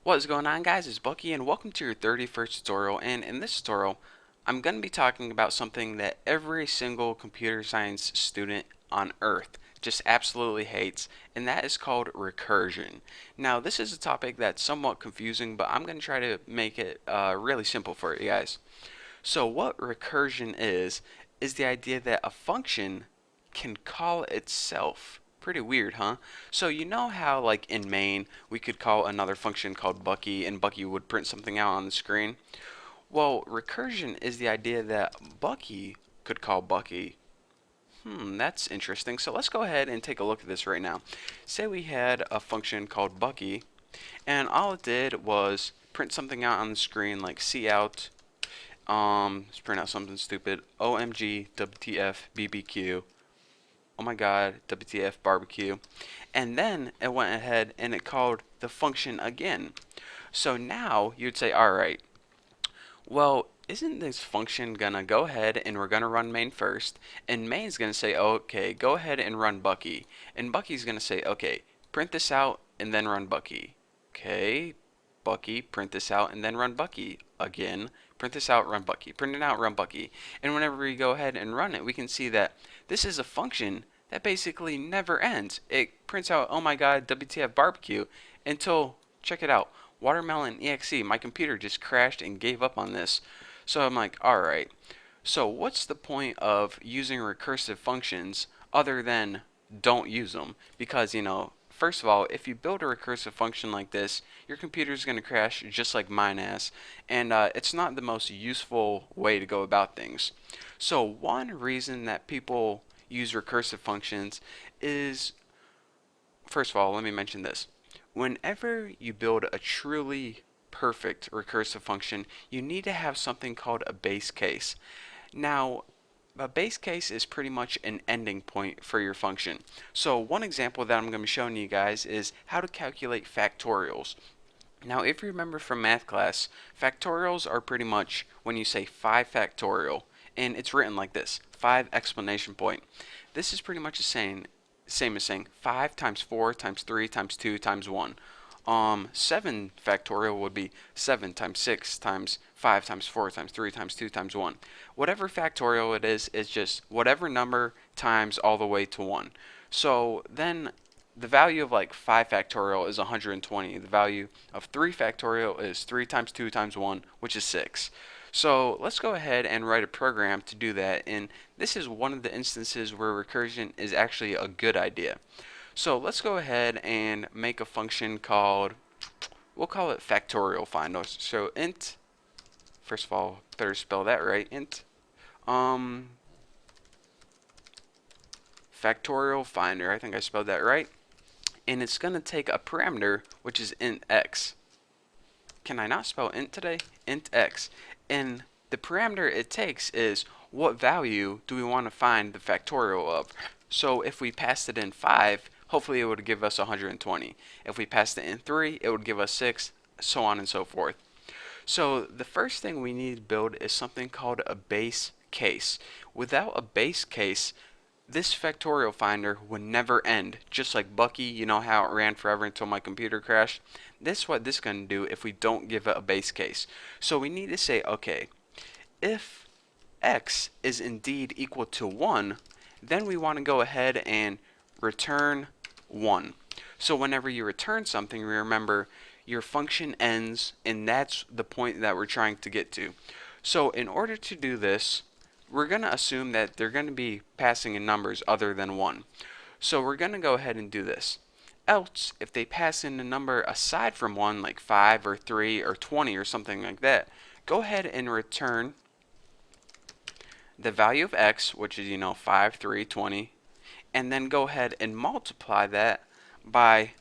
What is going on, guys? It's Bucky and welcome to your 31st tutorial. And in this tutorial I'm going to be talking about something that every single computer science student on earth just absolutely hates, and that is called recursion. Now this is a topic that's somewhat confusing, but I'm going to try to make it really simple for you guys. So what recursion is the idea that a function can call itself. Pretty weird, huh? So you know how like in main we could call another function called Bucky and Bucky would print something out on the screen? Well, recursion is the idea that Bucky could call Bucky. That's interesting. So let's go ahead and take a look at this right now. Say we had a function called Bucky, and all it did was print something out on the screen like cout. Let's print out something stupid. OMG, WTF, BBQ. Oh my god, WTF, barbecue. And then it went ahead and it called the function again. So now you'd say, alright, well, isn't this function gonna go ahead and we're gonna run main first, and main's gonna say, okay, go ahead and run Bucky, and Bucky's gonna say, okay, print this out and then run Bucky. Okay, Bucky, print this out and then run Bucky again. Print this out, run Bucky. Print it out, run Bucky. And whenever we go ahead and run it, we can see that this is a function that basically never ends. It prints out, oh my god, WTF barbecue, until, check it out, watermelon exe. My computer just crashed and gave up on this. So I'm like, alright, so what's the point of using recursive functions other than don't use them? Because, first of all, if you build a recursive function like this, your computer is going to crash just like mine has, and it's not the most useful way to go about things. So one reason that people use recursive functions is, first of all, let me mention this. Whenever you build a truly perfect recursive function, you need to have something called a base case. Now, a base case is pretty much an ending point for your function. So one example that I'm going to be showing you guys is how to calculate factorials. Now, if you remember from math class, factorials are pretty much when you say 5 factorial, and it's written like this, 5 exclamation point. This is pretty much the same as saying 5 times 4 times 3 times 2 times 1. 7 factorial would be 7 times 6 times 5 times 4 times 3 times 2 times 1. Whatever factorial it is just whatever number times all the way to 1. So then the value of like 5 factorial is 120. The value of 3 factorial is 3 times 2 times 1, which is 6. So let's go ahead and write a program to do that, and this is one of the instances where recursion is actually a good idea. So let's go ahead and make a function called, we'll call it factorial find. So int, first of all, better spell that right, int factorial finder, I think I spelled that right, and it's going to take a parameter which is int x. Can I not spell int today? Int x. And the parameter it takes is what value do we want to find the factorial of. So if we passed it in 5, hopefully it would give us 120. If we passed it in 3, it would give us 6, so on and so forth. So the first thing we need to build is something called a base case. Without a base case, this factorial finder would never end. Just like Bucky, you know how it ran forever until my computer crashed? This is what this is going to do if we don't give it a base case. So we need to say, okay, if x is indeed equal to 1, then we want to go ahead and return 1. So whenever you return something, remember your function ends, and that's the point that we're trying to get to. So in order to do this, we're going to assume that they're going to be passing in numbers other than 1. So we're going to go ahead and do this. Else, if they pass in a number aside from 1, like 5 or 3 or 20 or something like that, go ahead and return the value of x, which is, 5, 3, 20, and then go ahead and multiply that by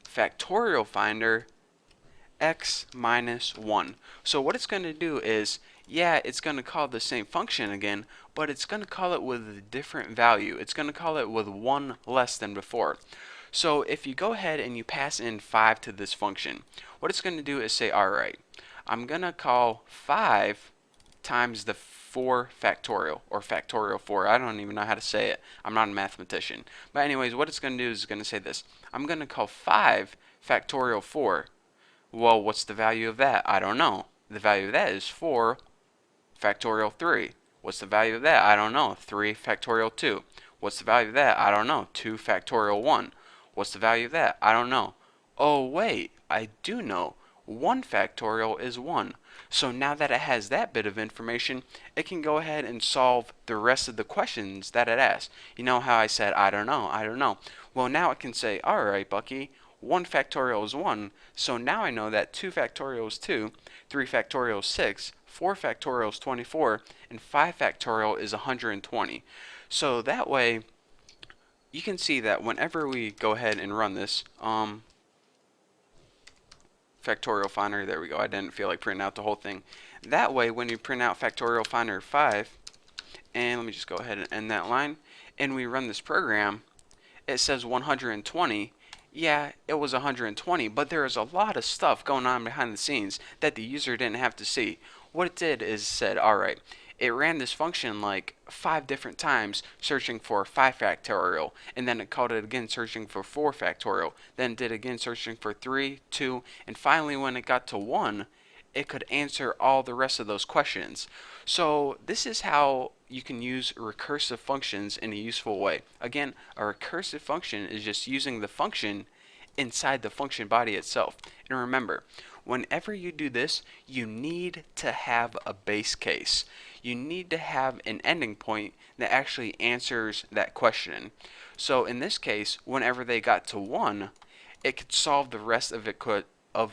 factorial finder x minus 1. So what it's going to do is, yeah, it's going to call the same function again, but it's going to call it with a different value. It's going to call it with 1 less than before. So if you go ahead and you pass in 5 to this function, what it's going to do is say, alright, I'm going to call 5 times the 4 factorial, or factorial 4. I don't even know how to say it. I'm not a mathematician. But anyways, what it's going to do is it's going to say this. I'm going to call 5 factorial 4. Well, what's the value of that? I don't know. The value of that is 4 factorial 3. What's the value of that? I don't know. 3 factorial 2. What's the value of that? I don't know. 2 factorial 1. What's the value of that? I don't know. Oh, wait, I do know. 1 factorial is 1. So now that it has that bit of information, it can go ahead and solve the rest of the questions that it asks. You know how I said, I don't know, I don't know. Well, now it can say, alright, Bucky, 1 factorial is 1, so now I know that 2 factorial is 2, 3 factorial is 6, 4 factorial is 24, and 5 factorial is 120. So that way, you can see that whenever we go ahead and run this, factorial finder, there we go, I didn't feel like printing out the whole thing. That way, when you print out factorial finder 5, and let me just go ahead and end that line, and we run this program, it says 120. Yeah, it was 120, but there is a lot of stuff going on behind the scenes that the user didn't have to see. What it did is said, alright, it ran this function like 5 different times searching for 5 factorial, and then it called it again searching for 4 factorial, then it did again searching for 3, 2, and finally when it got to 1, it could answer all the rest of those questions. So this is how you can use recursive functions in a useful way. Again, a recursive function is just using the function inside the function body itself. And remember, whenever you do this, you need to have a base case. You need to have an ending point that actually answers that question. So in this case, whenever they got to 1, it could solve the rest of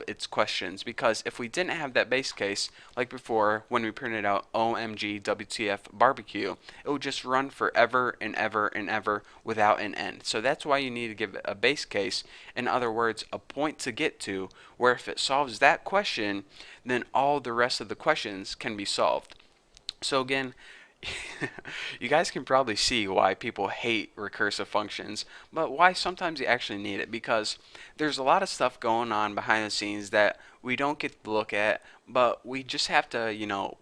its questions, because if we didn't have that base case, like before when we printed out OMG WTF barbecue, it would just run forever and ever and ever without an end. So that's why you need to give it a base case, in other words, a point to get to, where if it solves that question, then all the rest of the questions can be solved. So again, you guys can probably see why people hate recursive functions, but why sometimes you actually need it, because there's a lot of stuff going on behind the scenes that we don't get to look at, but we just have to,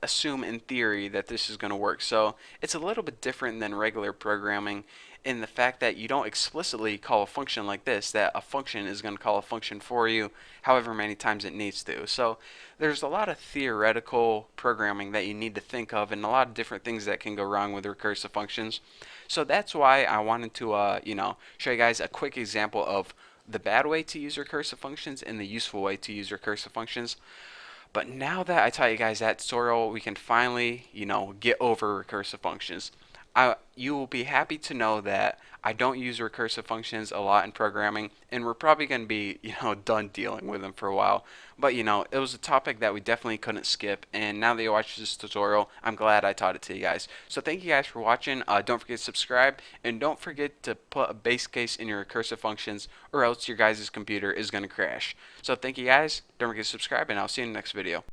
assume in theory that this is going to work. So it's a little bit different than regular programming in the fact that you don't explicitly call a function like this, that a function is going to call a function for you however many times it needs to. So there's a lot of theoretical programming that you need to think of, and a lot of different things that can go wrong with recursive functions. So that's why I wanted to show you guys a quick example of the bad way to use recursive functions and the useful way to use recursive functions. But now that I taught you guys that tutorial, we can finally, get over recursive functions. You will be happy to know that I don't use recursive functions a lot in programming, and we're probably going to be, done dealing with them for a while. But, it was a topic that we definitely couldn't skip, and now that you watched this tutorial, I'm glad I taught it to you guys. So thank you guys for watching. Don't forget to subscribe, and don't forget to put a base case in your recursive functions, or else your guys' computer is going to crash. So thank you guys. Don't forget to subscribe, and I'll see you in the next video.